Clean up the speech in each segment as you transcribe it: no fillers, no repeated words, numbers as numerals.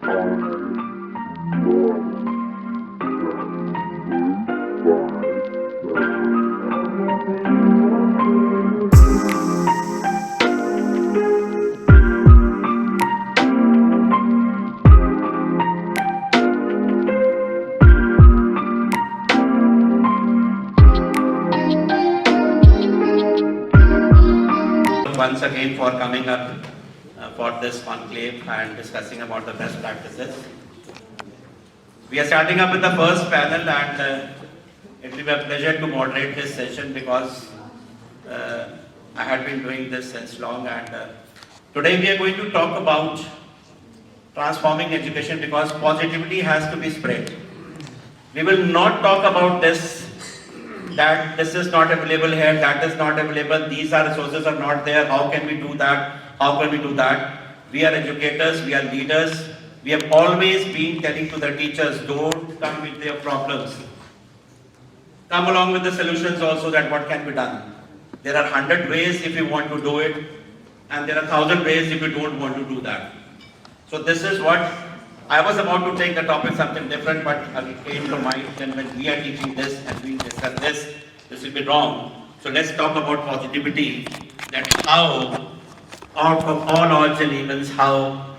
Once again for coming up for this conclave and discussing about the best practices. We are starting up with the first panel, and it will be a pleasure to moderate this session because I had been doing this since long, and today we are going to talk about transforming education because positivity has to be spread. We will not talk about this that this is not available here, that is not available, these are resources are not there, how can we do that, how can we do that? We are educators, we are leaders, we have always been telling to the teachers, don't come with their problems. Come along with the solutions also, that what can be done. There are 100 ways if you want to do it, and there are 1,000 ways if you don't want to do that. So this is what I was about to take the topic something different, but it came to mind then when we are teaching this and we discuss this will be wrong. So let's talk about positivity, that how out of all odds and evens, how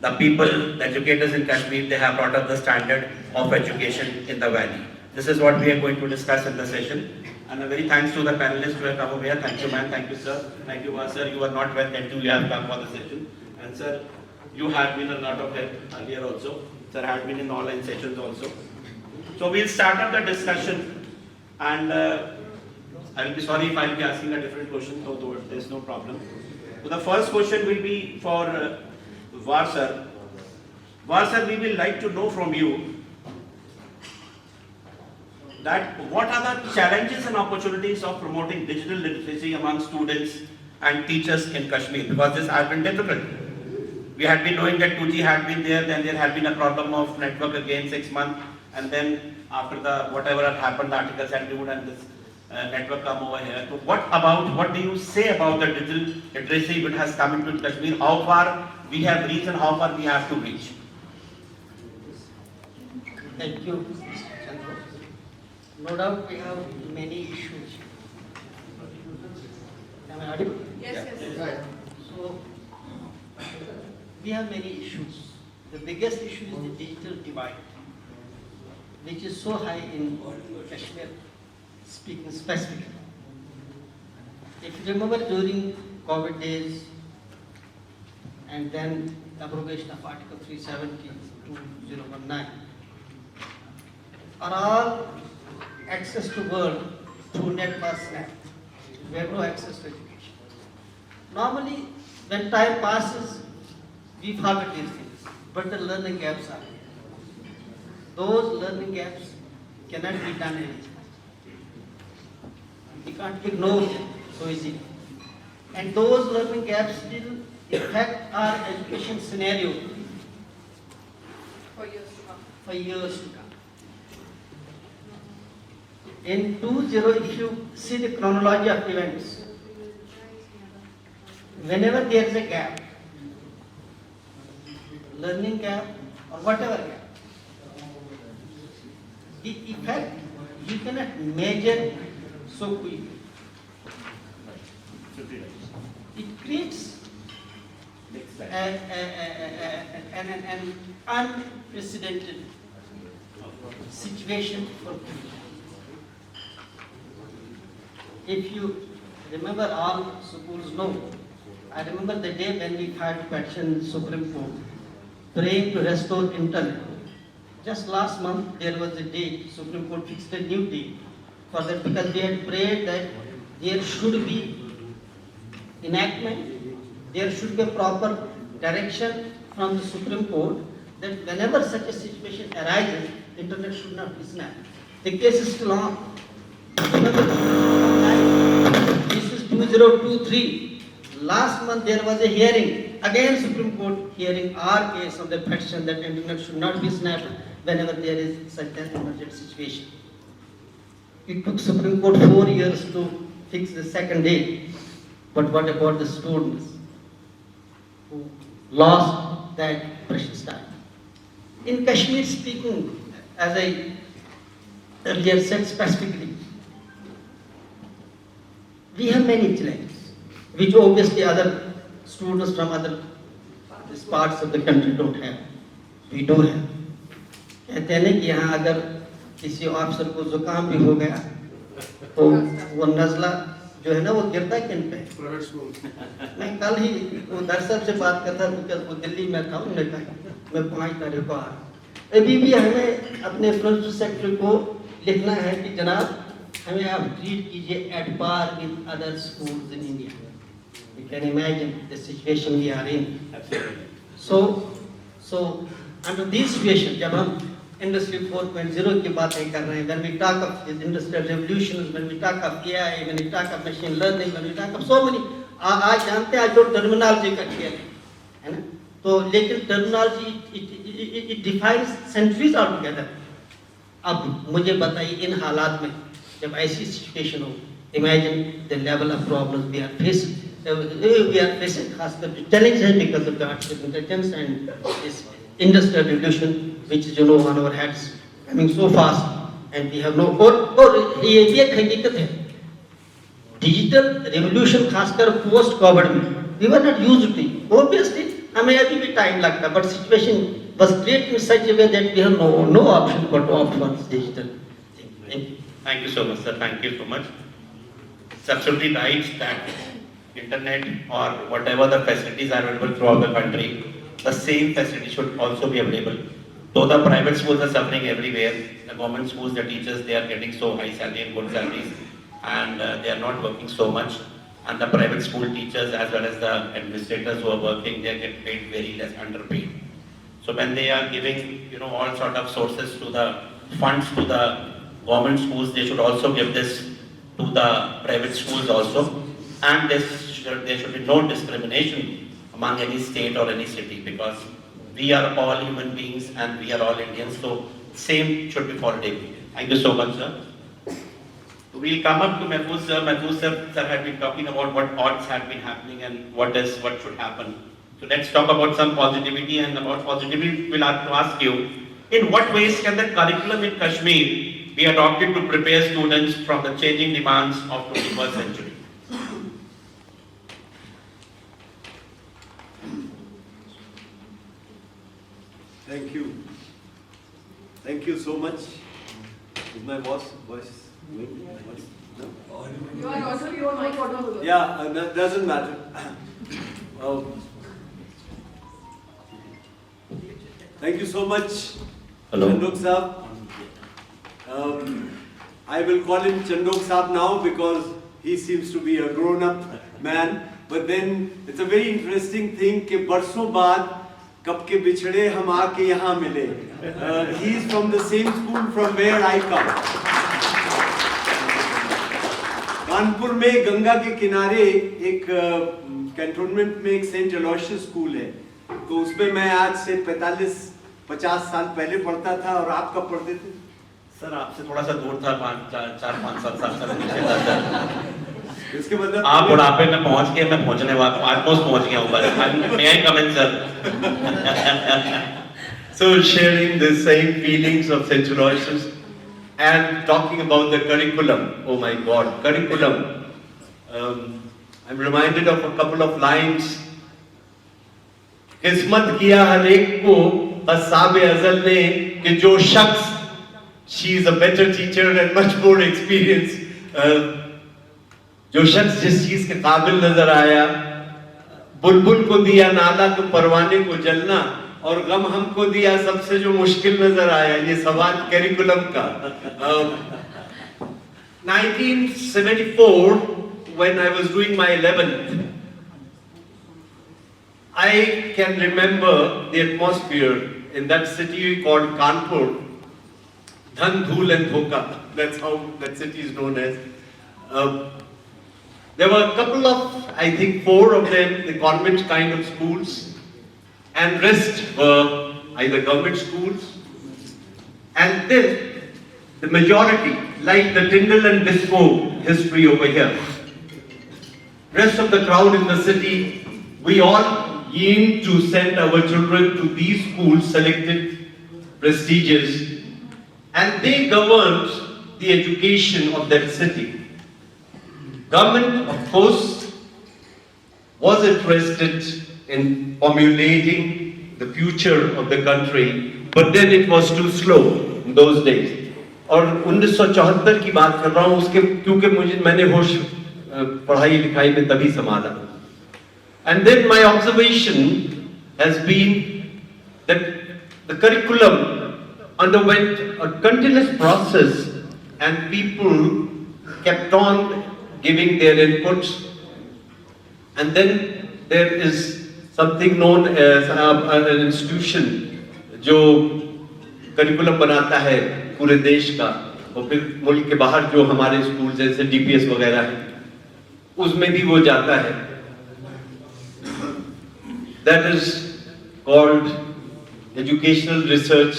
the people, the educators in Kashmir, they have brought up the standard of education in the valley. This is what we are going to discuss in the session. And a very thanks to the panelists who have come over here. Thank you, ma'am. Thank you, sir. Thank you, sir. You are not well until you have come for the session. And sir, you had been a lot of help earlier also. Sir had been in online sessions also. So we'll start up the discussion, and I will be sorry if I will be asking a different question, though there's no problem. So the first question will be for Var sir. Var sir, we will like to know from you that what are the challenges and opportunities of promoting digital literacy among students and teachers in Kashmir, because this has been difficult. We had been knowing that 2G had been there, then there had been a problem of network again 6 months, and then after the whatever had happened, the articles had removed and this network come over here. So what do you say about the digital literacy which has come into Kashmir? How far we have reached and how far we have to reach? Thank you, S.S.Chandhok. No doubt we have many issues. Am I audible? Yes. Right. So, we have many issues. The biggest issue is the digital divide, which is so high in Kashmir, speaking specifically. If you remember during COVID days and then abrogation of Article 370 to 2019, are all access to world through net was snapped. We have no access to education. Normally, when time passes, we forget these things, but the learning gaps are there. Those learning gaps cannot be done anything. We can't ignore them so easily. And those learning gaps will affect our education scenario For years to come. for years to come. In 20, if you see the chronology of events, whenever there is a gap, learning gap or whatever gap, the effect you cannot measure so quickly. It creates an unprecedented situation for people. If you remember, all schools know, I remember the day when we filed petition Supreme Court praying to restore internet. Just last month there was a date, Supreme Court fixed a new date for that, because we had prayed that there should be enactment, there should be a proper direction from the Supreme Court that whenever such a situation arises, internet should not be snapped. The case is still on. This is 2023. Last month there was a hearing, again Supreme Court hearing our case of the petition that internet should not be snapped whenever there is such an emergent situation. It took Supreme Court 4 years to fix the second day. But what about the students who lost that precious time. In Kashmir speaking, as I earlier said specifically, we have many challenges, which obviously other students from other parts of the country don't have. We do have. कहते हैं ना कि यहाँ अगर किसी officer को जुकाम भी हो गया तो वो नज़ला जो है ना वो गिरता किन पे? Private school. मैं कल ही वो दरअसल से बात करता था, वो दिल्ली में था, उन्होंने कहा मैं 5 तारीख को आ रहा हूँ। अभी भी हमें अपने इंफ्रास्ट्रक्चर सेक्टर को लिखना है कि जनाब हमें आप ट्रीट कीजिए at par with other schools in India. You can imagine the situation we are in. So under this situation, जब हम Industry 4.0 की बातें कर रहे हैं, when we talk of industrial revolutions, when we talk of AI, when we talk of machine learning, when we talk of so many, आज जानते हैं आज तो टर्मिनोलॉजी का खेल है ना, तो लेकिन terminology it defines centuries altogether. अब मुझे बताइए इन हालात में जब ऐसी सिचुएशन हो, imagine the level of problems we are facing. We are facing खासकर challenge है because of the artificial intelligence and this industrial revolution which is on our heads coming so fast and we have no और ये भी एक हकीकत है digital revolution खासकर post Covid में we were not used to it. Obviously हमें अभी भी टाइम लगता but situation was created in such a way that we have no option but to opt for digital. Thank you so much, sir. Thank you so much. It's absolutely right that internet or whatever the facilities are available throughout the country, the same facility should also be available. Though the private schools are suffering everywhere, the government schools, the teachers, they are getting so high salary and good salaries, and they are not working so much. And the private school teachers as well as the administrators who are working, they get paid very less, underpaid. So when they are giving, all sort of sources to the funds to the government schools, they should also give this to the private schools also. And there should be no discrimination among any state or any city because we are all human beings and we are all Indians, so same should be followed. Thank you so much, sir. We'll come up to Mahfouz sir. Mahfouz sir had been talking about what odds had been happening and what should happen. So let's talk about some positivity, and about positivity we'll have to ask you, in what ways can the curriculum in Kashmir be adopted to prepare students from the changing demands of 21st century? Thank you. Thank you so much. Is my voice going? No? You are also your mic audible. Yeah, that doesn't matter. Thank you so much, Hello. Chandhok Saab. I will call him Chandhok Saab now because he seems to be a grown-up man. But then it's a very interesting thing कि बरसों बाद कब के बिछड़े हम आके यहाँ मिले. He is from the same school from where I come. Kanpur में गंगा के किनारे एक कैंटोनमेंट में एक सेंट अलोयसियस स्कूल है, तो उसमें मैं आज से 45-50 साल पहले पढ़ता था. और आप कब पढ़ते थे? सर आपसे थोड़ा सा दूर था, 4-5 साल पीछे था सर. इसके मतलब आप बुढ़ापे में पहुंच गए, मैं पहुंचने वाला ऑलमोस्ट पहुंच गया हूँ बस. May I come in, sir? So sharing the same feelings of St. Aloysius and talking about the curriculum. Oh my God, curriculum. I'm reminded of a couple of lines. किस्मत किया हर एक को असाब अज़ल ने कि जो शख्स, she is a better teacher and much more experienced. जो शख्स जिस चीज के काबिल नजर आया, बुलबुल को दिया नाला तो परवाने को जलना, और गम हमको दिया सबसे जो मुश्किल नजर आया. ये सवाल करिकुलम का. 1974, when I was doing my 11th, I can remember the atmosphere in that city called Kanpur. Dhan, Dhul and Dhoka. That's how that city is known as. There were a couple of, I think 4 of them, the convent kind of schools, and rest were either government schools. And then the majority, like the Tyndall and Disco history over here, rest of the crowd in the city, we all keen to send our children to these schools, selected, prestigious, and they governed the education of that city. Government, of course, was interested in formulating the future of the country, but then it was too slow in those days. और 1974 की बात कर रहा हूँ उसके, क्योंकि मैंने होश पढ़ाई लिखाई में तभी संभाला. And then my observation has been that the curriculum underwent a continuous process and people kept on giving their inputs. And then there is something known as an institution जो curriculum बनाता है पूरे देश का, और फिर मुल्क के बाहर जो हमारे स्कूल जैसे DPS वगैरह है उसमें भी वो जाता है. That is called Educational Research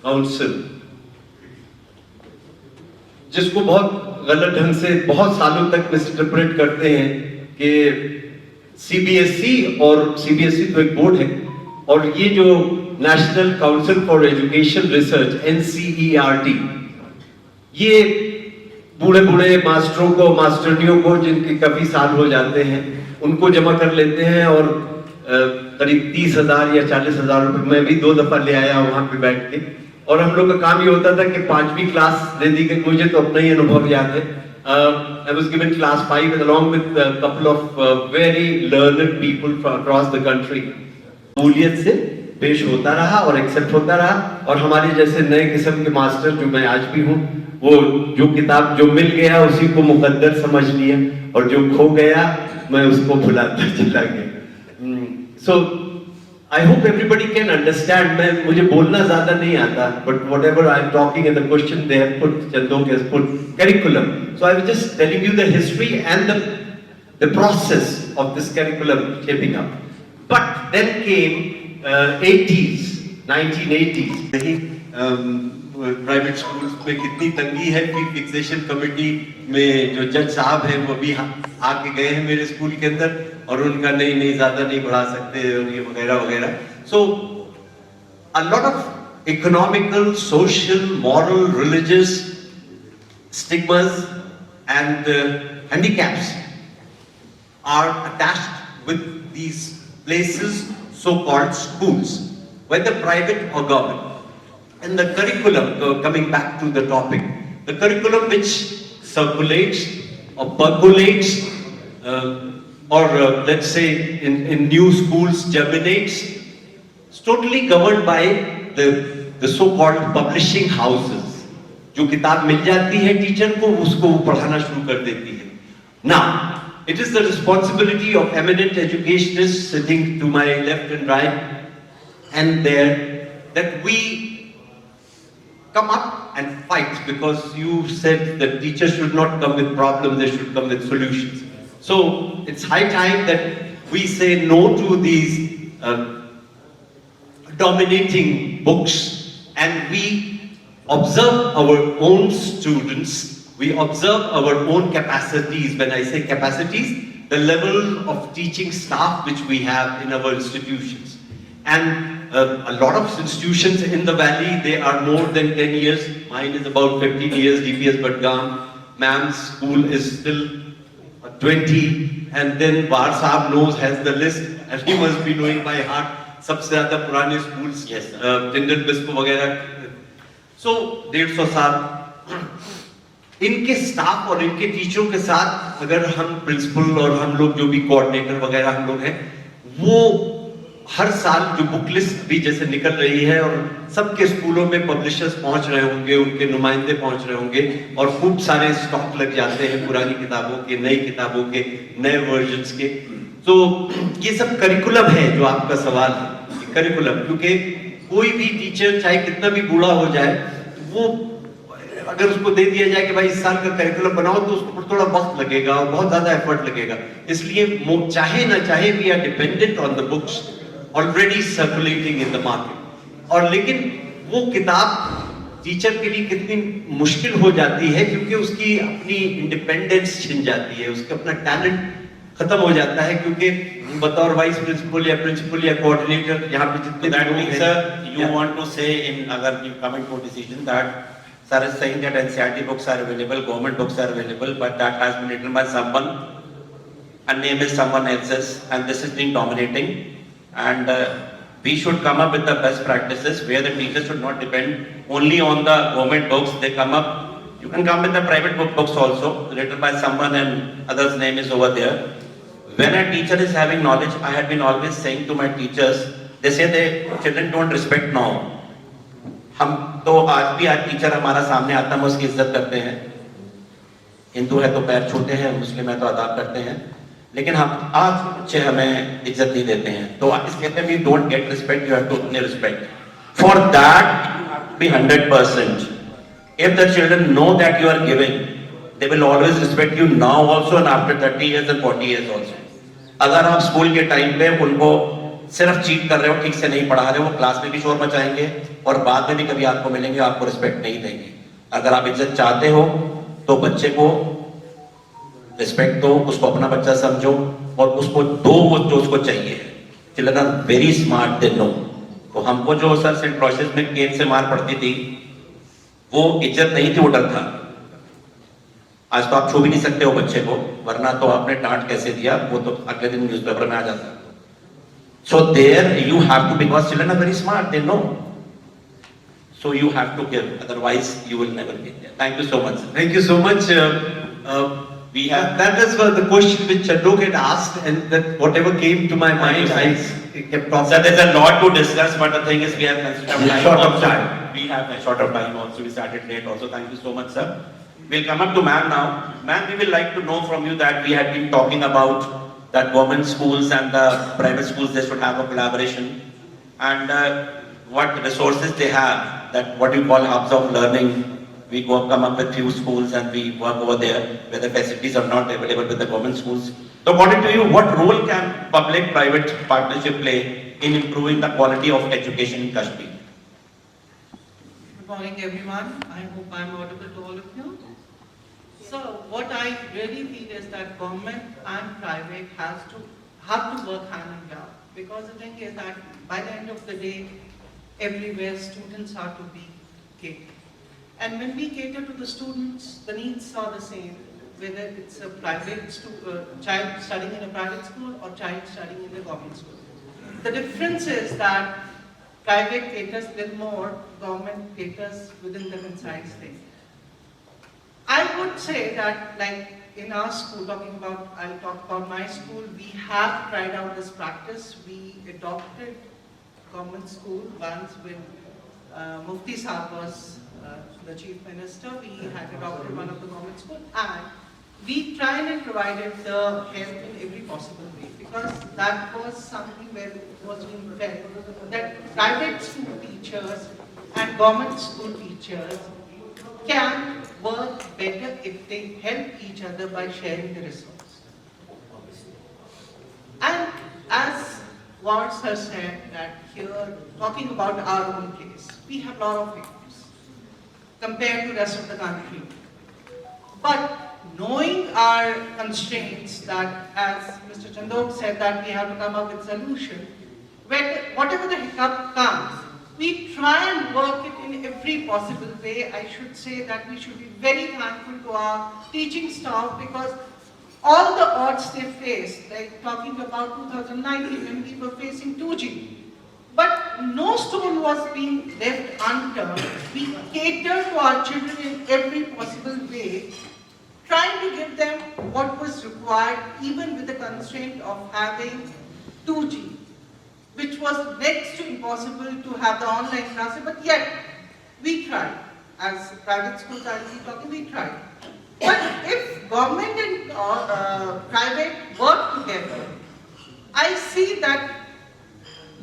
Council, जिसको बहुत गलत ढंग से बहुत सालों तक मिसइंटरप्रेट करते हैं कि CBSE, और CBSE तो एक बोर्ड है, और ये जो national council for education research NCERT, ये बूढ़े बूढ़े मास्टरों को, मास्टरनियों को जिनके काफी साल हो जाते हैं उनको जमा कर लेते हैं, और करीब 30,000 या 40,000 रुपए मैं भी 2 दफा ले आया वहां पे बैठ के. और हम लोग का काम ये होता था कि 5वीं क्लास दे दी गई. मुझे तो अपना ही अनुभव याद है. I was given class 5 along with a couple of very learned people from across the country. कबूलियत से पेश होता रहा और एक्सेप्ट होता रहा, और हमारे जैसे नए किस्म के मास्टर जो मैं आज भी हूँ, वो जो किताब जो मिल गया उसी को मुकद्दर समझ लिया, और जो खो गया मैं उसको भुलाता चला गया. So I hope everybody can understand. मुझे बोलना ज़्यादा नहीं आता, but whatever I am talking and the question they have put, Chandhok has put, curriculum. So I was just telling you the history and the process of this curriculum shaping up. But then came 80s, 1980s. Private schools में कितनी तंगी है कि fixation committee में जो जज साहब हैं वो भी आके गए हैं मेरे स्कूल के अंदर, और उनका नहीं ज्यादा नहीं बढ़ा सकते और ये वगैरह वगैरह. So a lot of economical, social, moral, religious stigmas and handicaps are attached with these places, so-called schools, whether private or government. And the curriculum, coming back to the topic, the curriculum which circulates or percolates, or let's say in new schools germinates, is totally governed by the so-called publishing houses. जो किताब मिल जाती है teacher को, उसको वो पढ़ाना शुरू कर देती है. Now, it is the responsibility of eminent educationists sitting to my left and right and there that we come up and fight, because you said that teachers should not come with problems, they should come with solutions. So it's high time that we say no to these dominating books, and we observe our own students, we observe our own capacities. When I say capacities, the level of teaching staff which we have in our institutions. And a lot of institutions in the valley, they are more than 10 years. Mine is about 15 years, DPS Badgam. Ma'am's school is still 20. And then Bar Saab knows, has the list, and he must be knowing by heart. सबसे ज़्यादा पुराने schools, yes, Tindal Bispo वगैरह. So 150 साल इनके staff और इनके टीचरों के साथ, अगर हम प्रिंसिपल और हम लोग जो भी कोऑर्डिनेटर वगैरह हम लोग हैं, वो हर साल जो बुक लिस्ट भी जैसे निकल रही है, और सबके स्कूलों में पब्लिशर्स पहुंच रहे होंगे, उनके नुमाइंदे पहुंच रहे होंगे, और खूब सारे स्टॉक लग जाते हैं पुरानी किताबों के, नई किताबों के, नए वर्जन्स के. तो ये सब करिकुलम है जो आपका सवाल है, करिकुलम. क्योंकि कोई भी टीचर चाहे कितना भी बूढ़ा हो जाए, वो अगर उसको दे दिया जाए कि भाई इस साल का करिकुलम बनाओ, तो उसको थोड़ा वक्त लगेगा और बहुत ज्यादा एफर्ट लगेगा. इसलिए चाहे ना चाहे we are dependent on the books already circulating in the market. और लेकिन वो किताब टीचर के लिए कितनी मुश्किल हो जाती है, क्योंकि उसकी अपनी इंडिपेंडेंस छिन जाती है, उसका अपना टैलेंट खत्म हो जाता है, क्योंकि बतौर वाइस प्रिंसिपल या प्रिंसिपल या कोऑर्डिनेटर यहाँ पे जितने That लोग means, हैं, sir, you yeah. want to say in agar you come into a decision that sir is saying that NCERT books are available, government books are available, but that has been written by someone, and name is someone else's, and this is being dominating, and we should come up with the best practices where the teachers should not depend only on the government books. They come up, you can come with the private books also, written by someone and other's name is over there. When a teacher is having knowledge, I have been always saying to my teachers, they say the children don't respect now. हम तो आज भी आज teacher हमारा सामने आता है, हम उसकी इज्जत करते हैं. हिंदू है तो पैर छूते हैं, मुस्लिम है तो अदाब करते हैं, लेकिन हम आज बच्चे हमें इज्जत नहीं देते हैं. तो इस कहते हैं, you don't get respect, you have to earn respect. For that, you have to be 100%. If the children know that you are giving, they will always respect you now also and after 30 years and 40 years also. अगर आप school के time पे उनको सिर्फ cheat कर रहे हो, ठीक से नहीं पढ़ा रहे हो, वो क्लास में भी शोर मचाएंगे और बाद में भी कभी आपको मिलेंगे, आपको रिस्पेक्ट नहीं देंगे. अगर आप इज्जत चाहते हो तो बच्चे को रिस्पेक्ट दो, उसको अपना बच्चा समझो और उसको दो वो जो उसको चाहिए. Children are very smart, they know. तो हमको जो सर सेंट प्रोसेस में केन से मार पड़ती थी, वो इज्जत नहीं थी, वो डर था. आज तो आप छू भी नहीं सकते हो बच्चे को, वरना तो आपने डांट कैसे दिया वो तो अगले दिन न्यूज़पेपर में आ जाता. So there you have to, because children are very smart, they know. So you have to give, otherwise you will never get there. Thank you so much. Thank you so much. We have That is the question which Chandok had asked, and that whatever came to my mind, I kept talking. Sir, there's a lot to discuss, but the thing is we have considered time. Short of also. time. We have a short of time also. We started late also. Thank you so much, sir. We'll come up to ma'am now. Ma'am, we will like to know from you that we had been talking about that government schools and the private schools, they should have a collaboration, and what resources they have, that what you call hubs of learning. We come up with few schools and we work over there where the facilities are not available with the government schools. So according to you, what role can public-private partnership play in improving the quality of education in Kashmir? Good morning, everyone. I hope I'm audible to all of you. So what I really feel is that government and private have to work hand in glove, because the thing is that by the end of the day, everywhere students are to be catered. And when we cater to the students, the needs are the same, whether it's a child studying in a private school or child studying in the government school. The difference is that private caters a little more, government caters within the concise thing. I would say that, like in our school, I'll talk about my school, we have tried out this practice. We adopted government school once when Mufti Saab was the chief minister. We had adopted one of the government school, and we tried and provided the help in every possible way, because that was something where it was being felt that private school teachers and government school teachers can work better if they help each other by sharing the resource. And as Ward sir said, that here, talking about our own place, we have a lot of victims compared to the rest of the country. But knowing our constraints, that as Mr. Chandhok said, that we have to come up with solution, whatever the hiccup comes, we try and work it in every possible way. I should say that we should be very thankful to our teaching staff, because all the odds they faced, like talking about 2019 when we were facing 2G, but no stone was being left unturned. We catered to our children in every possible way, trying to give them what was required, even with the constraint of having 2G. Which was next to impossible to have the online classes, but yet we tried. As private schools are talking, we tried. But if government and private work together, I see that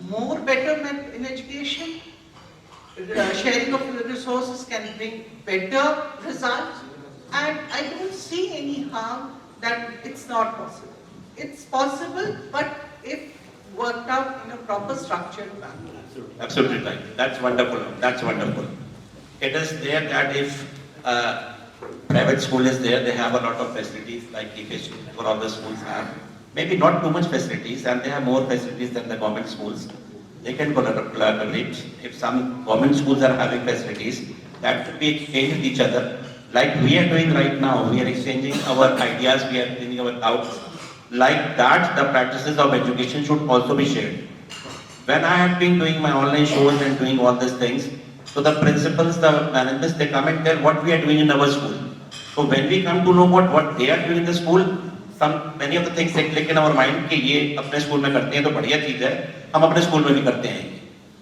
more betterment in education, sharing of resources can bring better results, and I don't see any harm that it's not possible. It's possible, but if worked out in a proper structured manner. Absolutely right. That's wonderful. That's wonderful. It is there that if private school is there, they have a lot of facilities like EK for all the schools have. maybe not too much facilities, and they have more facilities than the government schools. They can collaborate. If some government schools are having facilities, that should be exchanged with each other. Like we are doing right now, we are exchanging our ideas, we are cleaning our doubts. Like that, the practices of education should also be shared. When I have been doing my online shows and doing all these things, so the principals, the managers, they come and tell what we are doing in our school. So when we come to know what they are doing in the school, many of the things they click in our mind कि ये अपने school में करते हैं तो बढ़िया चीज है, हम अपने स्कूल में भी करते हैं.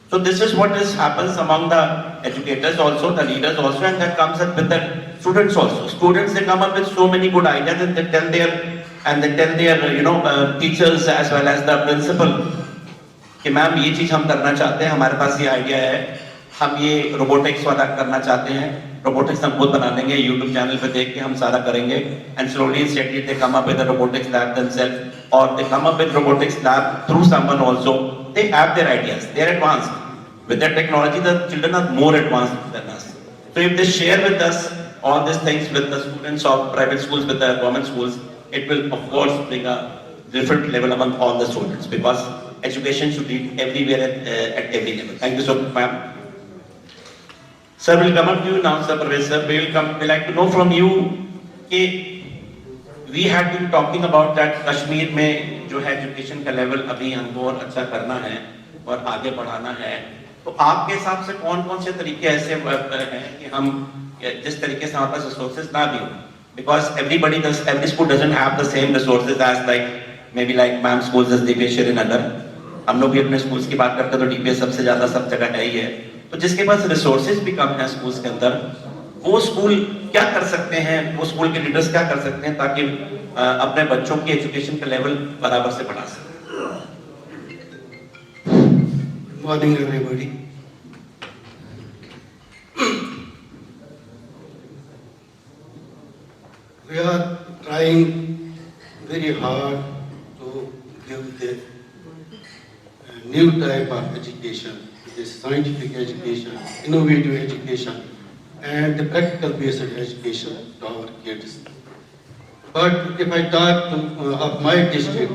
So this is what happens among the educators also, the leaders also, and that comes up with the students also. Students, they come up with so many good ideas and they tell their teachers as well as the principal कि ma'am ये चीज हम करना चाहते हैं, हमारे पास ये idea है, हम ये रोबोटिक्स वाला करना चाहते हैं, रोबोटिक्स हम खुद बना देंगे, यूट्यूब चैनल पे देख के हम सारा करेंगे, and slowly steadily they come up with the robotics lab themselves, or they come up with robotics lab through someone also. They have their ideas, they are advanced. With their technology, the children are more advanced than us. So if they share with us all these things with the students of private schools, with the government schools, it will of course bring a different level among all the students, because education should be everywhere at every level. Thank you so much, ma'am. Sir, we'll come up to you now, sir, Professor. We'd like to know from you, we had been talking about that Kashmir में जो है education का level अभी हमको और अच्छा करना है और आगे बढ़ाना है. तो आपके हिसाब से कौन-कौन से तरीके ऐसे हैं कि हम जिस तरीके से हमारे पास resources ना भी हो, because every school doesn't have the same resources as maybe like ma'am schools as DPS in Nagar. हम लोग भी अपने schools की बात करते हैं तो DPS सबसे ज़्यादा सब जगह है ही है. तो जिसके पास resources भी कम है schools के अंदर, वो स्कूल क्या कर सकते हैं, वो स्कूल के लीडर्स क्या कर सकते हैं ताकि अपने बच्चों की एजुकेशन का लेवल बराबर से बढ़ा सकें. Morning, everybody. We are trying very hard to give the new type of education, the scientific education, innovative education, and the practical based education to our kids. But if I talk of my district,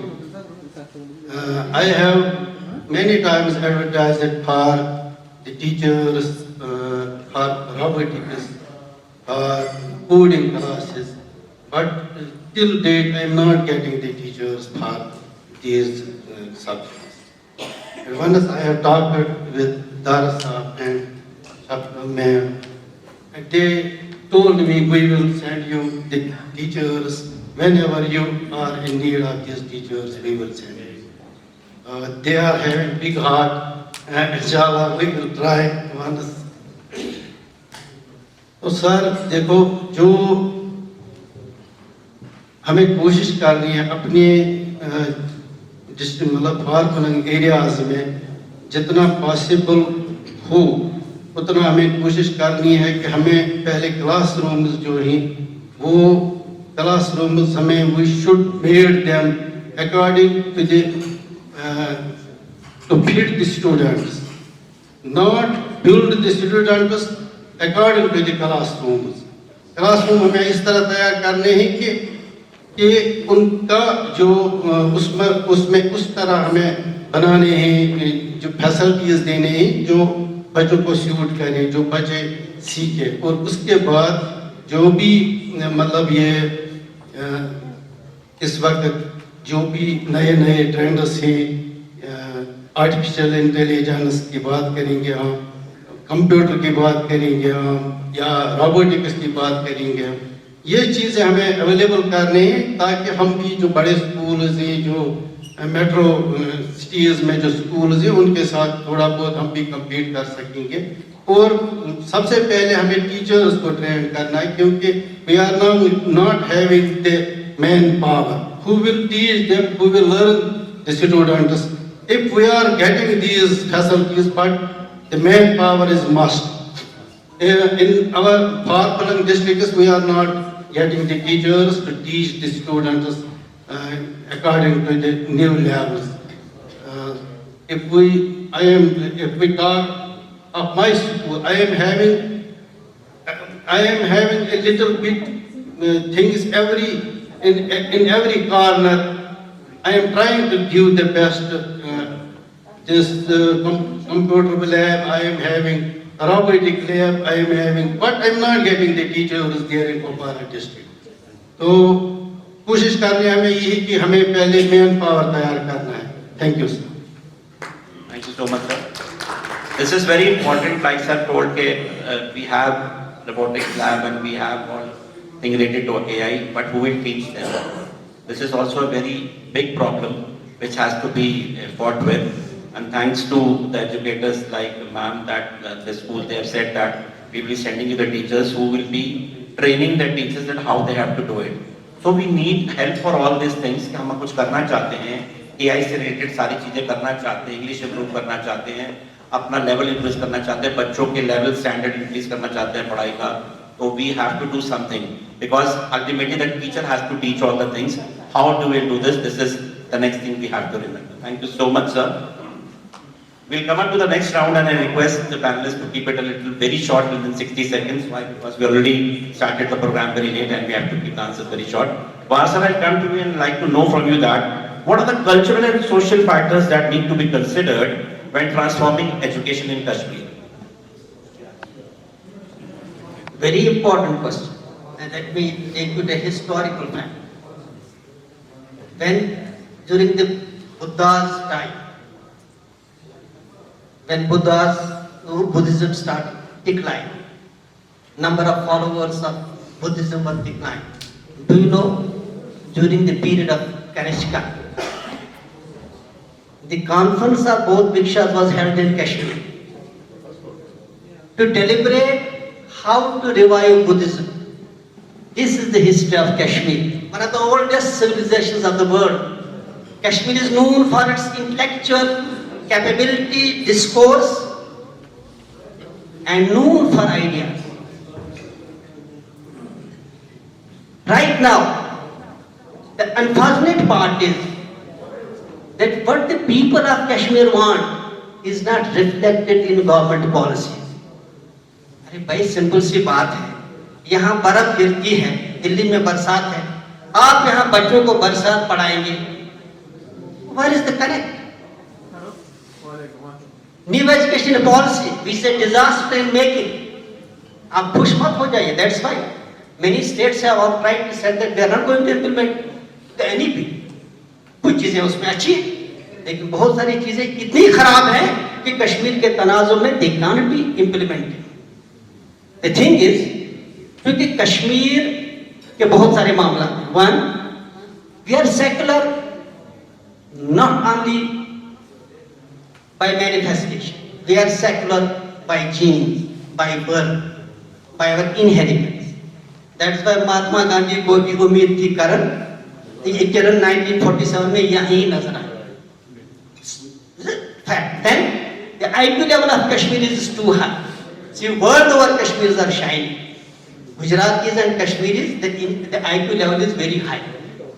I have many times advertised it for the teachers, for robotics, for coding classes, but till date I am not getting the teachers for these subjects. Once I have talked with Darasa and Ma'am, and they told me we will send you the teachers whenever you are in need of these teachers. We will send you. They are having big heart, and inshallah we will try once. तो sir देखो जो हमें कोशिश करनी है अपने district मतलब फार areas में जितना पॉसिबल हो उतना हमें कोशिश करनी है कि हमें पहले क्लासरूम्स जो हैं वो क्लासरूम्स हमें we should made them according to the to fit the students, not build the students according to the classrooms. Classroom हमें इस तरह तैयार करने हैं कि उनका जो उसमें उस तरह हमें बनाने हैं, जो फैसिलिटीज देने हैं जो बच्चों को सूट करें, जो बच्चे सीखे. और उसके बाद जो भी मतलब ये इस वक्त जो भी नए नए ट्रेंड्स हैं, आर्टिफिशियल इंटेलिजेंस की बात करेंगे हम, कंप्यूटर की बात करेंगे हम, या रोबोटिक्स की बात करेंगे हम, ये चीज़ें हमें अवेलेबल करनी है ताकि हम भी जो बड़े स्कूल्स हैं, जो मेट्रो सिटीज़ में जो स्कूल्स हैं उनके साथ थोड़ा बहुत हम भी कम्पीट कर सकेंगे. और सबसे पहले हमें टीचर्स को ट्रेन करना है क्योंकि we are not having the man power who will teach them, who will learn the students. If we are getting these facilities, but the manpower is must. In our far-flung districts, we are not getting the teachers to teach the students according to the new levels. If we talk of my school, I am having a little bit things in every corner. I am trying to give the best. Computer lab, I am having robotic lab, I am having, but I am not getting the teacher who is there in Kupwara district. तो कोशिश करनी हमें यही कि हमें पहले man power तैयार करना है. Thank you, sir. Thank you so much, sir. This is very important, like sir told, we have robotics lab and we have all things related to AI, but who will teach them? This is also a very big problem which has to be fought with. And thanks to the educators like ma'am that the school, they have said that we will be sending you the teachers who will be training the teachers and how they have to do it. So we need help for all these things कि हम कुछ करना चाहते हैं, AI से related सारी चीजें करना चाहते हैं, English improve करना चाहते हैं, अपना level increase करना चाहते हैं, बच्चों के level standard increase करना चाहते हैं पढ़ाई का, तो we have to do something because ultimately the teacher has to teach all the things. How do we do this? This is the next thing we have to remember. Thank you so much, sir. We'll come up to the next round and I request the panelists to keep it a little very short, within 60 seconds. Why? Because we already started the program very late and we have to keep the answers very short. Var sir, I'll come to you and like to know from you that what are the cultural and social factors that need to be considered when transforming education in Kashmir? Very important question. And let me take you to a historical fact. When during the Buddha's time, when Buddhism started decline, number of followers of Buddhism was declined. Do you know, during the period of Kanishka, the conference of both Bhikshas was held in Kashmir to deliberate how to revive Buddhism. This is the history of Kashmir, one of the oldest civilizations of the world. Kashmir is known for its intellectual capability, discourse, and known for ideas. Right now, the unfortunate part is that what the people of Kashmir want is not reflected in government policies. अरे भाई simple सी बात है, यहाँ बर्फ गिरती है, दिल्ली में बरसात है, आप यहाँ बच्चों को बरसात पढ़ाएंगे, where is the connect? New education policy, which is a disaster in making. आप खुश मत हो जाइए, that's why many states have all tried to say that they are not going to implement the NEP. कुछ चीजें उसमें अच्छी हैं, लेकिन बहुत सारी चीजें इतनी खराब हैं कि कश्मीर के तनाज़ुर में they can't be implemented. The thing is, क्योंकि कश्मीर के बहुत सारे मामला हैं. One, we are secular, not only by manifestation. We are secular by genes, by birth, by our inheritance. That's why Mahatma Gandhi को भी उम्मीद थी किरण 1947 में यहीं नजर आया. Fact. Then the IQ level of Kashmir is too high. See, world over Kashmiris are shining. Gujaratis and Kashmiris, the IQ level is very high.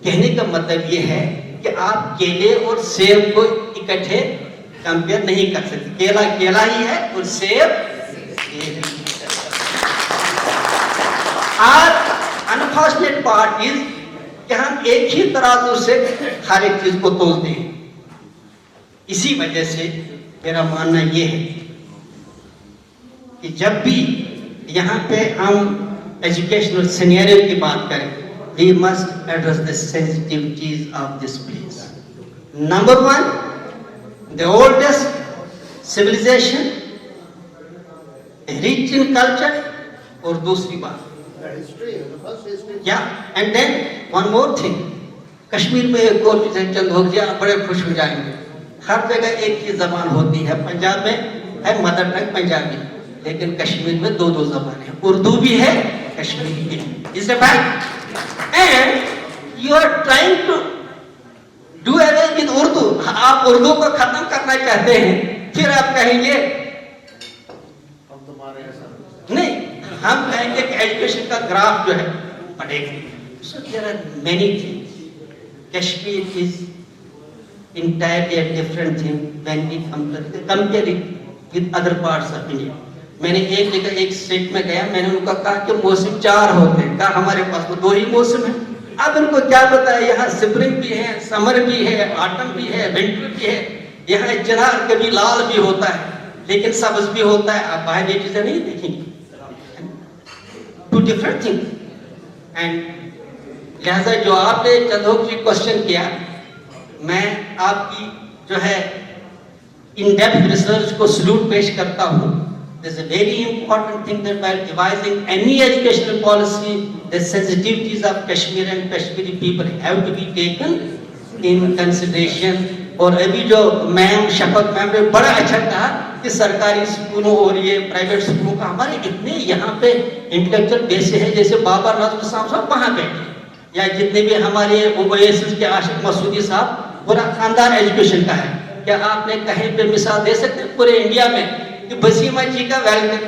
कहने का मतलब ये है कि आप केले और सेब को इकट्ठे कंपेयर नहीं कर सकते. केला केला ही है और सेब और अनफॉर्चुनेट पार्ट इज कि हम एक ही तराजू से हर एक चीज को तोलते हैं. इसी वजह से मेरा मानना ये है कि जब भी यहाँ पे हम एजुकेशनल सिनेरियो की बात करें, we must address the sensitivities of this place. Number one, the oldest civilization, rich in culture, और दूसरी बात, yeah, and then one more thing, Kashmir में एक और चीज़ चंदोक जी आप बड़े खुश हो जाएंगे. हर जगह एक ही जबान होती है. पंजाब में है मदर टंग पंजाबी, लेकिन कश्मीर में दो जबान है, उर्दू भी है, कश्मीरी भी है. Is a fact. And you are trying to do away with Urdu. आप उर्दू को खत्म करना चाहते हैं, फिर आप कहेंगे नहीं, हम कहेंगे कि एजुकेशन का ग्राफ जो है बढ़ेगा. So there are many things. Kashmir is entirely a different thing when we compare it with other parts of India. मैंने एक जगह एक स्टेट में गया, मैंने उनको कहा कि मौसम 4 होते हैं. कहा हमारे पास तो 2 ही मौसम है. अब इनको क्या पता है, यहाँ स्प्रिंग भी है, समर भी है, ऑटम भी है, विंटर भी है, यहाँ चिनार कभी लाल भी होता है, लेकिन सब्ज भी होता है। आप बाहर ये चीजें नहीं देखेंगे, टू डिफरेंट थिंग। एंड लिहाजा जो आपने चंदोक जी क्वेश्चन किया, मैं आपकी जो है इन डेप्थ रिसर्च को सल्यूट पेश करता हूँ। This is a very important thing that while devising any educational policy, the sensitivities of Kashmir and Kashmiri people have to be taken in consideration. और अभी जो मैम शफक मैम ने बड़ा अच्छा कहा कि सरकारी स्कूलों और ये प्राइवेट स्कूलों का हमारे इतने यहाँ पे इंटेलेक्चुअल बेस है, जैसे बाबा नाज़ुम साहब वहाँ बैठे, या जितने भी हमारे ओएसिस के आशिक मसूदी साहब, पूरा खानदान एजुकेशन का है। क्या आपने कहीं पे मिसाल दे सकते हैं पूरे इंडिया में कि वसीमा जी का वेलकम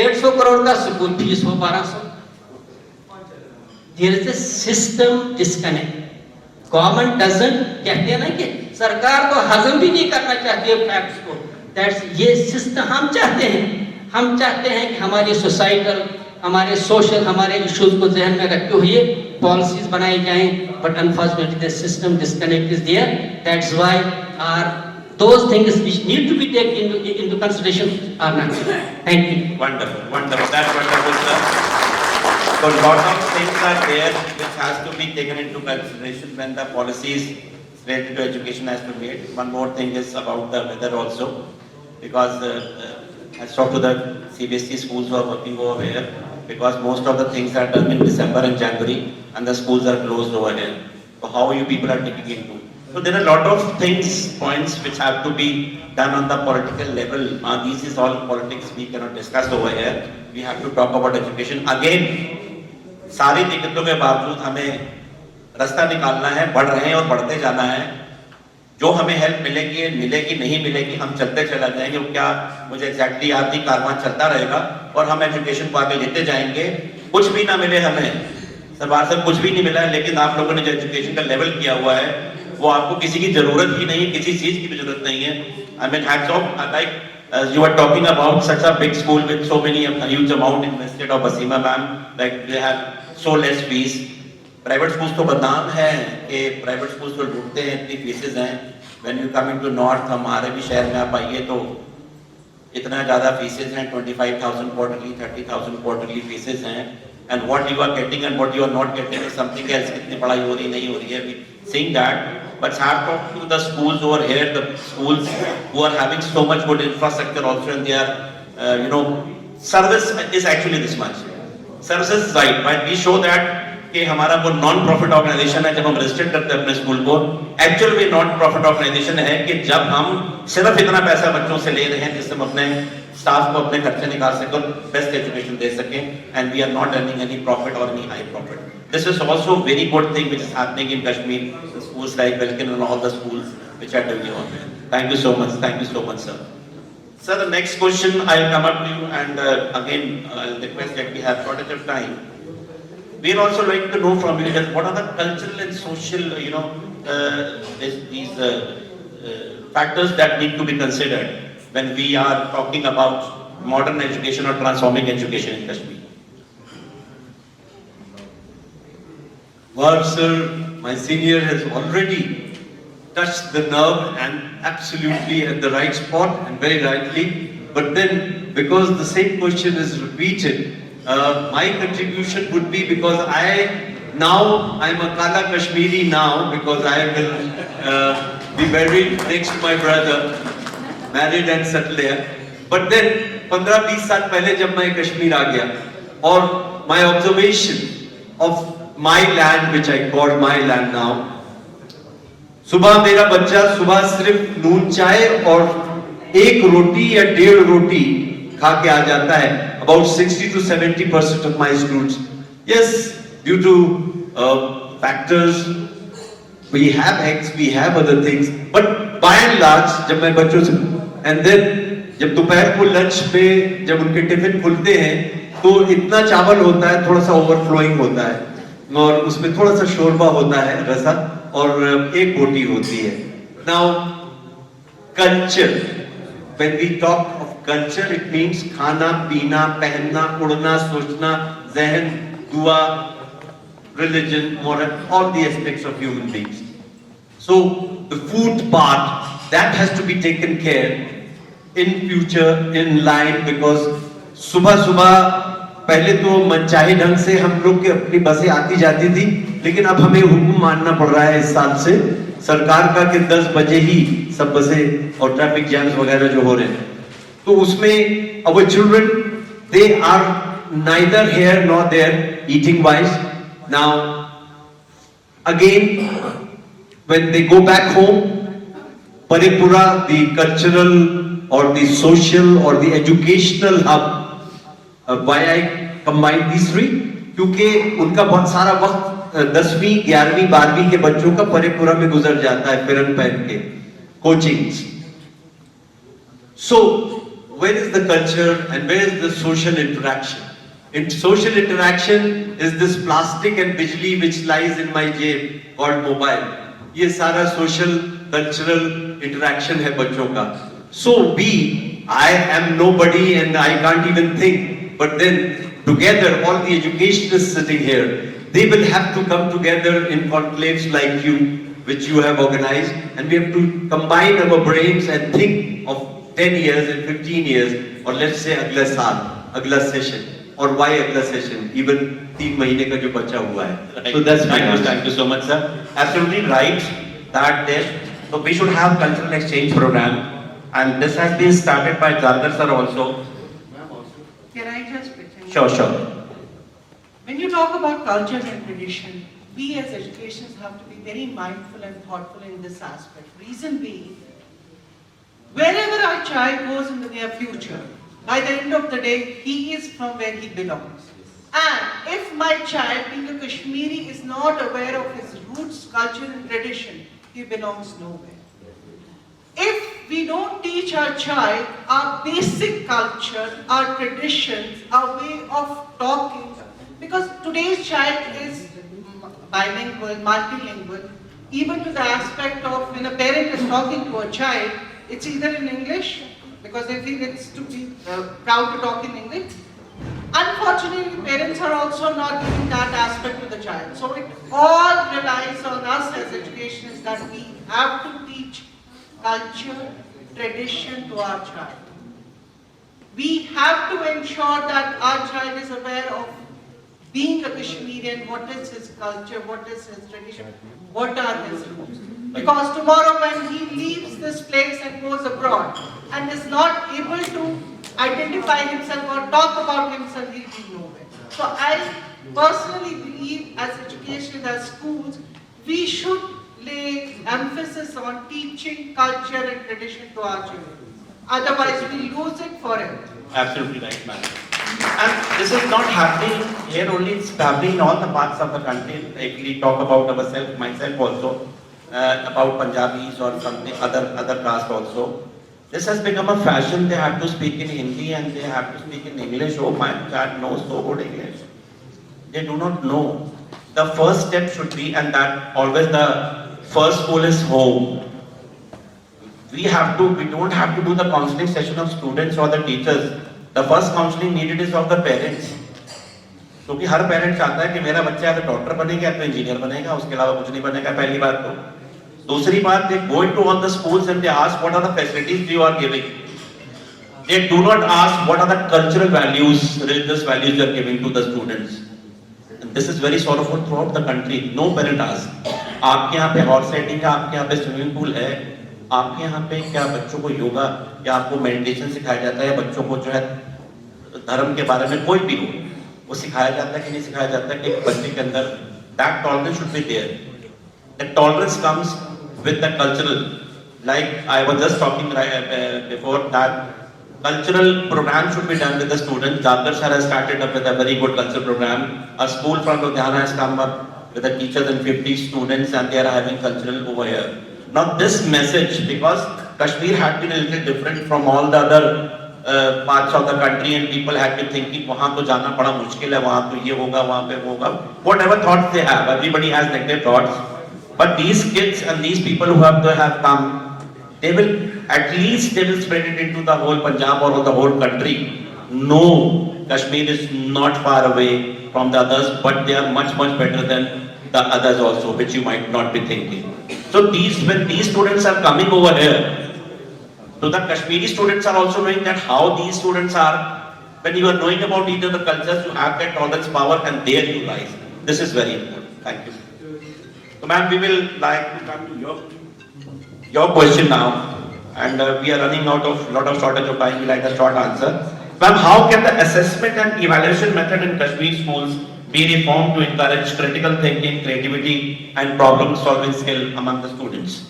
150 करोड़ का स्कूल फीस हो 1200? There is a system disconnect. Government doesn't, कहते हैं ना कि सरकार तो हजम भी नहीं करना चाहती है फैक्ट्स को। दैट्स ये सिस्टम हम चाहते हैं कि हमारी सोसाइटल, हमारे सोशल, हमारे इश्यूज को जहन में रखते हुए पॉलिसीज बनाई जाएं, but unfortunately the system disconnect is there. That's why are those things which need to be taken into consideration are not. Thank you. Wonderful, wonderful. That's wonderful, sir. So lot of things are there which has to be taken into consideration when the policies related to education has to be made. One more thing is about the weather also, because I talked to the CBSE schools who are working over here, because most of the things are done in December and January, and the schools are closed over here. So how you people are taking into? So there are a lot of things, points which have to be done on the political level. This is all politics we cannot discuss over here. We have to talk about education. Again, सारी दिक्कतों के बावजूद हमें रास्ता निकालना है, बढ़ रहे हैं और बढ़ते जाना है। जो हमें हेल्प मिलेगी मिलेगी, नहीं मिलेगी हम चलते चला जाएंगे। क्या मुझे एग्जैक्टली याद नहीं, कारवां चलता रहेगा और हम एजुकेशन को आगे लेते जाएंगे। कुछ भी ना मिले हमें, सरकार से कुछ भी नहीं मिला है, लेकिन आप लोगों ने जो एजुकेशन का लेवल किया हुआ है वो आपको किसी की जरूरत ही नहीं है, किसी चीज की भी जरूरत नहीं है। I mean, hats off. Like you were talking about such a big school with so many a huge amount invested of Basima ma'am, like they have so less fees. Private schools तो बदनाम है कि private schools तो लूटते हैं, इतनी faeces हैं। When you come into north, हमारे भी शहर में आप आइए तो इतना ज़्यादा फीसेज हैं, 25,000 क्वार्टरली, 30,000 क्वार्टरली फीसेज हैं। And what you are getting and what you are not getting is something else. कितनी पढ़ाई हो रही नहीं हो रही है, we seeing that. But have talked to the schools over here, the schools who are having so much good infrastructure also, and they are, service is actually this much. Services side, but we show that कि हमारा वो non profit organisation है। जब हम register करते हैं अपने school को, एक्चुअल में नॉन प्रॉफिट ऑर्गेनाइजेशन है कि जब हम सिर्फ इतना पैसा बच्चों से ले रहे हैं जिससे हम अपने स्टाफ को अपने खर्चे निकाल सकें और बेस्ट एजुकेशन दे सकें, and we are not earning any profit और any high profit. This is also very good thing which is happening in Kashmir. The schools like Belkin and all the schools which are doing over there. Thank you so much. Thank you so much, sir. Sir, the next question I'll come up to you, and again I'll request that we have shortage of time. We are also like to know from you that what are the cultural and social, these factors that need to be considered when we are talking about modern education or transforming education in Kashmir. Well, sir, my senior has already touched the nerve and absolutely at the right spot and very rightly. But then, because the same question is repeated, my contribution would be, because I'm a Kala Kashmiri now, because I will be buried next to my brother, married and settled there. But then, 15-20 साल पहले जब मैं कश्मीर आ गया, और my observation of my land, which I call my land now, सुबह मेरा बच्चा सुबह सिर्फ नून चाय और 1 रोटी या 1.5 रोटी खा के आ जाता है। About 60 to 70% of my students, yes, due to factors, we have eggs, we have other things, but by and large, जब मैं बच्चों से, and then जब दोपहर को लंच पे जब उनके टिफिन खुलते हैं तो इतना चावल होता है, थोड़ा सा ओवरफ्लोइंग होता है और उसमें थोड़ा सा शोरबा होता है, रसा, और 1 बोटी होती है। Now, culture. When we talk of culture, it means खाना, पीना, पहनना, उड़ना, सोचना, जहन, दुआ, religion, moral, all the aspects of human beings. So the food part, that has to be taken care in future, in line, because सुबह सुबह पहले तो मनचाहे ढंग से हम लोग के अपनी बसें आती जाती थी, लेकिन अब हमें हुक्म मानना पड़ रहा है इस साल से सरकार का कि 10 बजे ही सब बसें और ट्रैफिक जैम्स वगैरह जो हो रहे हैं, तो उसमें our children, they are neither here nor there eating wise. Now again, when they go back home, Paripura, the cultural or the social or the educational hub, why I combine these three? क्योंकि उनका बहुत सारा वक्त 10वीं, 11वीं, 12वीं के बच्चों का परिपुरा में गुजर जाता है फिरन पहन के coachings. So where is the culture and where is the social interaction? In social interaction is this plastic and bijli which lies in my jeb called mobile. ये सारा social cultural interaction है बच्चों का. So I am nobody and I can't even think, but then together all the educationists sitting here, they will have to come together in conclaves like you, which you have organized, and we have to combine our brains and think of 10 years and 15 years, or let's say अगला साल, अगला session, or why अगला session, even 3 महीने का जो बचा हुआ है. So that's my answer. Thank you so much, sir. Absolutely right that so we should have cultural exchange program, and this has been started by Jadgar sir also. Can I just pretend? Sure. When you talk about culture and tradition, we as educationists have to be very mindful and thoughtful in this aspect. Reason being, wherever our child goes in the near future, by the end of the day, he is from where he belongs. And if my child, being a Kashmiri, is not aware of his roots, culture and tradition, he belongs nowhere. If we don't teach our child our basic culture, our traditions, our way of talking, because today's child is bilingual, multilingual, even to the aspect of when a parent is talking to a child, it's either in English, because they feel it's to be proud to talk in English. Unfortunately, parents are also not giving that aspect to the child. So it all relies on us as educationists that we have to teach culture, tradition to our child. We have to ensure that our child is aware of being a Kashmirian, what is his culture, what is his tradition, what are his roots. Because tomorrow when he leaves this place and goes abroad and is not able to identify himself or talk about himself, he'll be nowhere. So I personally believe as education, as schools, we should lay emphasis on teaching culture and tradition to our children. Otherwise, we lose it forever. Absolutely right, madam. And this is not happening here only, it's happening in all the parts of the country. If we talk about ourselves, myself also, about Punjabis or something, other caste also. This has become a fashion, they have to speak in Hindi and they have to speak in English. Oh, my child knows so good English. They do not know. The first step should be, and that always the first school is home. We don't have to do the counseling session of students or the teachers. The first counseling needed is of the parents. क्योंकि हर parent चाहता है कि मेरा बच्चा या तो doctor बनेगा या तो इंजीनियर बनेगा, उसके अलावा कुछ नहीं बनेगा, पहली बात तो. दूसरी बात, they go into all the schools and they ask what are the facilities you are giving. They do not ask what are the cultural values, religious values you are giving to the students. And this is very sorrowful throughout the country. No parent asks. आपके यहाँ पे horse riding है, आपके यहाँ पे swimming pool है, आपके यहाँ पे क्या बच्चों को योगा या आपको मेडिटेशन सिखाया जाता है, या बच्चों को जो है धर्म के बारे में कोई भी हो वो सिखाया जाता है कि नहीं सिखाया जाता है कि बच्चे के अंदर that tolerance should be there. The tolerance comes with the cultural, like I was just talking before, that cultural program should be done with the students. Jadgar sir has started up with a very good cultural program. A school from Ludhiana has come up with the teachers and 50 students and they are having cultural over here. Now this message, because Kashmir had been a little different from all the other parts of the country and people had been thinking वहाँ तो जाना बड़ा मुश्किल है, वहाँ तो ये होगा, वहाँ पे वो होगा. Whatever thoughts they have, everybody has negative thoughts. But these kids and these people who have come, they will spread it into the whole Punjab or the whole country. No, Kashmir is not far away. from the others, but they are much better than the others also, which you might not be thinking. So when these students are coming over here, so the Kashmiri students are also knowing that how these students are. When you are knowing about each other cultures, you have that tolerance power, and there you rise. This is very important. Thank you. So, ma'am, we will like to come to your question now, and we are running out of lot of shortage of time. We like a short answer. Ma'am, how can the assessment and evaluation method in Kashmiri schools be reformed to encourage critical thinking, creativity, and problem-solving skill among the students?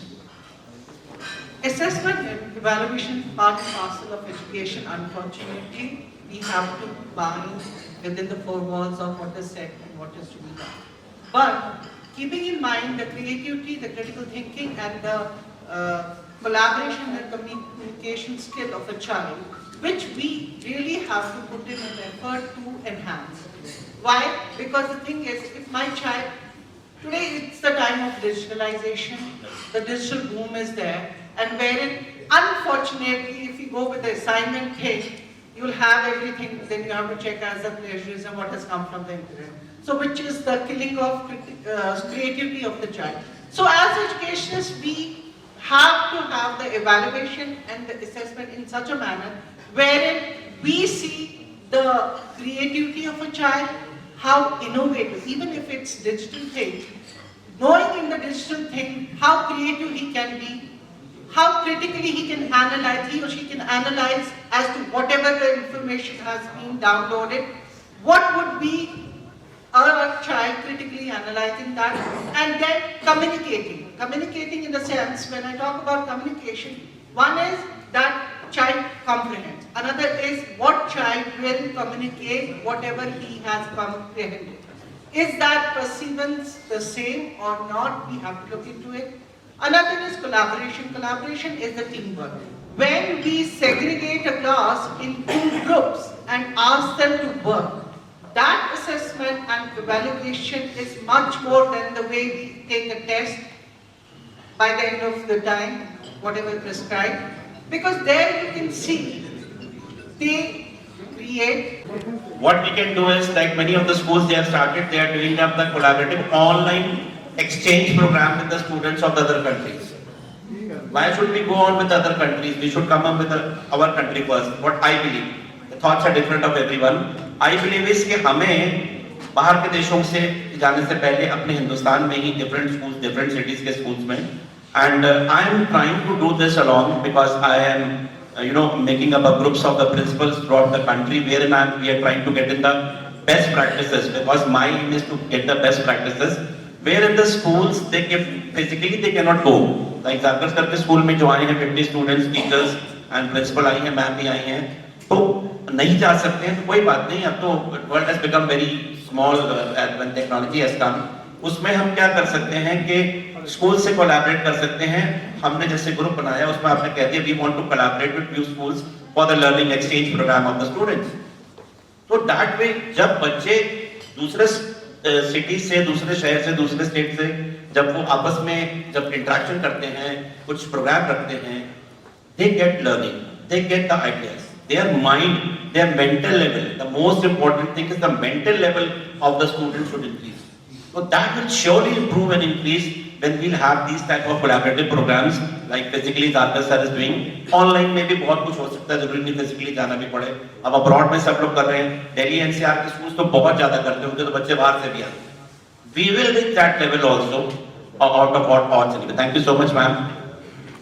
Assessment and evaluation part and parcel of education, unfortunately, we have to bind within the four walls of what is said and what is to be done. But keeping in mind the creativity, the critical thinking, and the collaboration and communication skill of a child, which we really have to put in an effort to enhance. Why? Because the thing is, if my child, today it's the time of digitalization, the digital boom is there, and wherein, unfortunately, if you go with the assignment thing, you'll have everything, then you have to check as a plagiarism what has come from the internet. So which is the killing of creativity of the child. So as educationists, we have to have the evaluation and the assessment in such a manner wherein we see the creativity of a child, how innovative, even if it's digital thing, knowing in the digital thing how creative he can be, how critically he can analyze, he or she can analyze as to whatever the information has been downloaded, what would be our child critically analyzing that, and then communicating. Communicating in the sense, when I talk about communication, one is that child comprehends. Another is what child will communicate whatever he has comprehended. Is that perceivance the same or not? We have to look into it. Another is collaboration. Collaboration is the teamwork. When we segregate a class in two groups and ask them to work, that assessment and evaluation is much more than the way we take a test by the end of the time, whatever prescribed. Because there you can see, they create. What we can do is, like many of the schools they have started, they are doing up the collaborative online exchange program with the students of the other countries. Why should we go on with other countries? We should come up with our country first. What I believe, the thoughts are different of everyone. I believe is कि हमें बाहर के देशों से जाने से पहले अपने हिंदुस्तान में ही different schools, different cities के schools में, and I am trying to do this along because I am making up a groups of the principals throughout the country wherein we are trying to get in the best practices, because my aim is to get the best practices where in the schools physically they cannot go. Like examples करके school में जो आए हैं 50 students, teachers and principal आई हैं, ma'am भी आई हैं, तो नहीं जा सकते हैं, तो कोई बात नहीं, अब तो world has become very small when technology has come. उसमें हम क्या कर सकते हैं कि स्कूल से कोलैबोरेट कर सकते हैं. हमने जैसे ग्रुप बनाया उसमें आपने कह दिया we want to collaborate with few schools for the learning exchange program of the students. तो दैट वे जब बच्चे दूसरे सिटी से, दूसरे शहर से, दूसरे स्टेट से जब वो आपस में जब इंटरेक्शन करते हैं, कुछ प्रोग्राम रखते हैं, they get learning, they get the ideas, their mind, their mental level, the most important thing is the mental level of the student should increase. So that will surely improve and increase when we'll have these type of collaborative programs like physically Zarkar sir is doing. Online में भी बहुत कुछ हो सकता है, जरूरी नहीं physically जाना भी पड़े. अब abroad में सब लोग कर रहे हैं, दिल्ली NCR के schools तो बहुत ज़्यादा करते हैं, उनके तो बच्चे बाहर से भी आते हैं. We will reach that level also out of what odds anyway. Thank you so much, ma'am.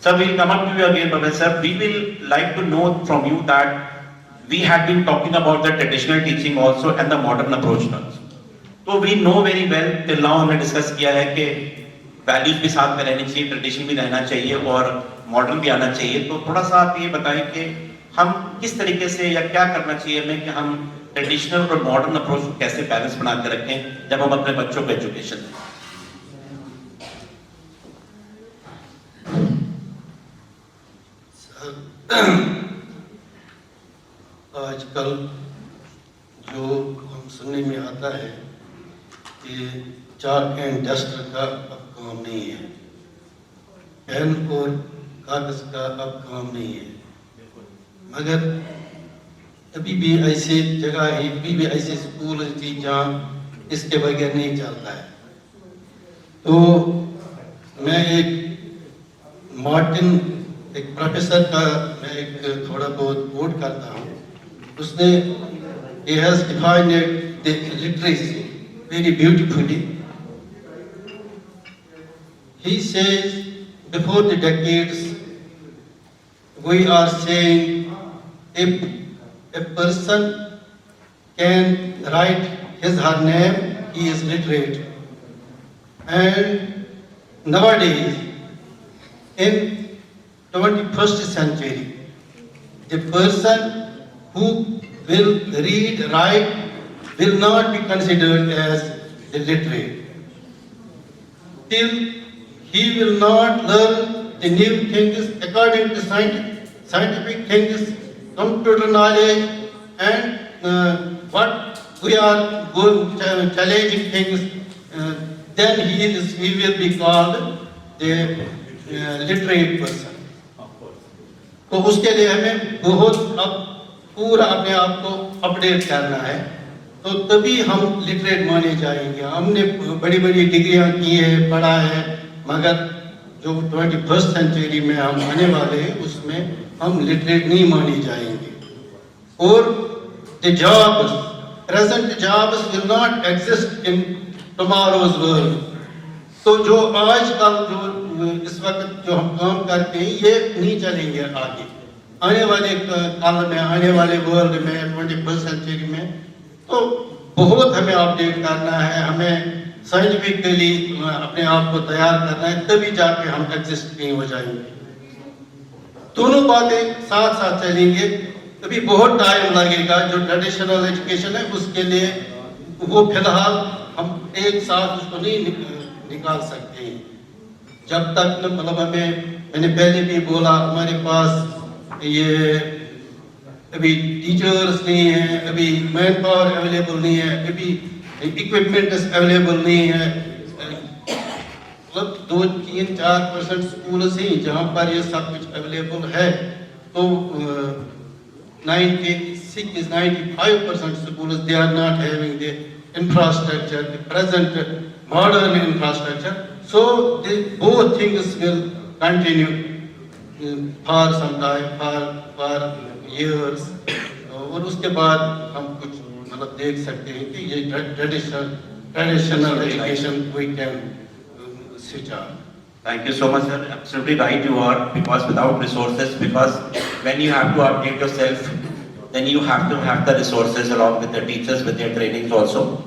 Sir, we'll come up to you again, Professor. We will like to know from you that we had been talking about the traditional teaching also and the modern approach also. So we know very well till now हमने discuss किया है कि values भी साथ में रहनी चाहिए, tradition भी रहना चाहिए और modern भी आना चाहिए. तो थोड़ा सा आप ये बताएं कि हम किस तरीके से या क्या करना चाहिए हमें कि हम ट्रेडिशनल और मॉडर्न अप्रोच को कैसे बैलेंस बना के रखें जब हम अपने बच्चों को एजुकेशन दें. आजकल जो हम सुनने में आता है कि चाक एंड डस्टर का अब काम नहीं है, पेन और कागज का अब काम नहीं है, मगर अभी भी ऐसे जगह है, अभी भी ऐसे स्कूल थी जहाँ इसके बगैर नहीं चलता है। तो मैं एक मार्टिन, एक प्रोफेसर का मैं एक थोड़ा बहुत कोट करता हूँ। उसने he has defined the literacy very beautifully. He says, before the decades, we are saying if a person can write his or her name, he is literate. And nowadays, in 21st century, the person who will read, write, will not be considered as a literate. Till he will not learn the new things according to scientific things, computer knowledge, and what we are going challenging things, then he will be called the literate person. तो उसके लिए हमें बहुत अब पूरा अपने आप को अपडेट करना है, तो तभी हम लिटरेट माने जाएंगे। हमने बड़ी बड़ी डिग्रियां की है, पढ़ा है, मगर जो 21st सेंचुरी में हम आने वाले हैं उसमें हम लिटरेट नहीं माने जाएंगे। और the jobs, present jobs will not exist in tomorrow's world. तो जो आजकल जो इस वक्त जो हम काम करते हैं ये नहीं चलेंगे आगे आने वाले काल में, आने वाले वर्ल्ड में, 21st सेंचुरी में। तो बहुत हमें अपडेट करना है, हमें साइंटिफिकली अपने आप को तैयार करना है, तभी जाके हम एग्जिस्ट नहीं हो जाएंगे। दोनों बातें साथ साथ चलेंगे, तभी बहुत टाइम लगेगा। जो ट्रेडिशनल एजुकेशन है उसके लिए वो फिलहाल हम एक साथ उसको नहीं निकाल सकते हैं। जब तक मतलब मैंने पहले भी बोला, हमारे पास ये अभी टीचर्स नहीं है, अभी मैन पावर अवेलेबल नहीं है, अभी इक्विपमेंट अवेलेबल नहीं है। मतलब 2-3-4% स्कूल ही जहाँ पर ये सब कुछ अवेलेबल है, तो 96-95% schools they are not having the infrastructure, the present modern infrastructure. So both things will continue for some time, for years. और उसके बाद हम कुछ मतलब देख सकते हैं कि ये traditional education we can switch on. Thank you so much, sir. Absolutely right you are, because without resources, because when you have to update yourself, then you have to have the resources along with the teachers, with their trainings also.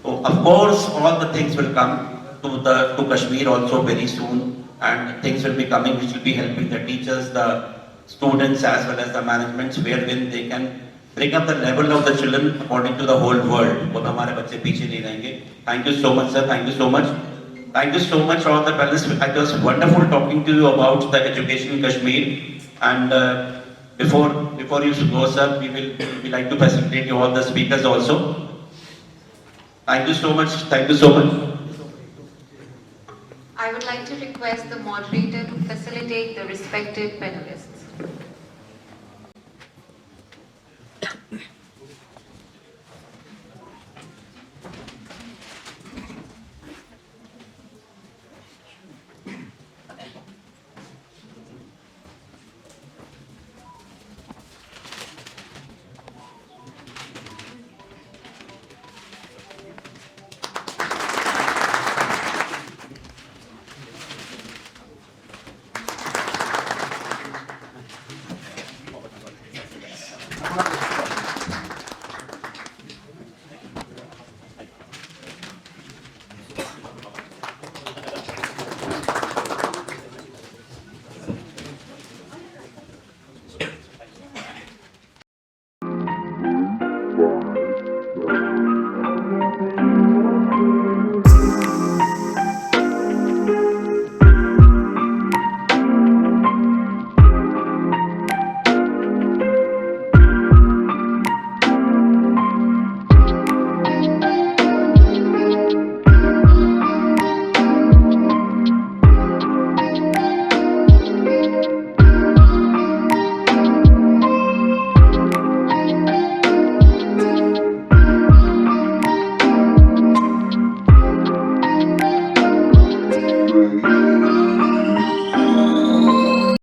So of course, all the things will come to Kashmir also very soon, and things will be coming which will be helping the teachers, the students as well as the managements, wherein they can bring up the level of the children according to the whole world. वो तो हमारे बच्चे पीछे नहीं रहेंगे. Thank you so much, sir. Thank you so much. Thank you so much all the panelists. It was wonderful talking to you about the education in Kashmir. And before you go, sir, we like to facilitate you all the speakers also. Thank you so much. Thank you so much. I would like to request the moderator to facilitate the respective panelists.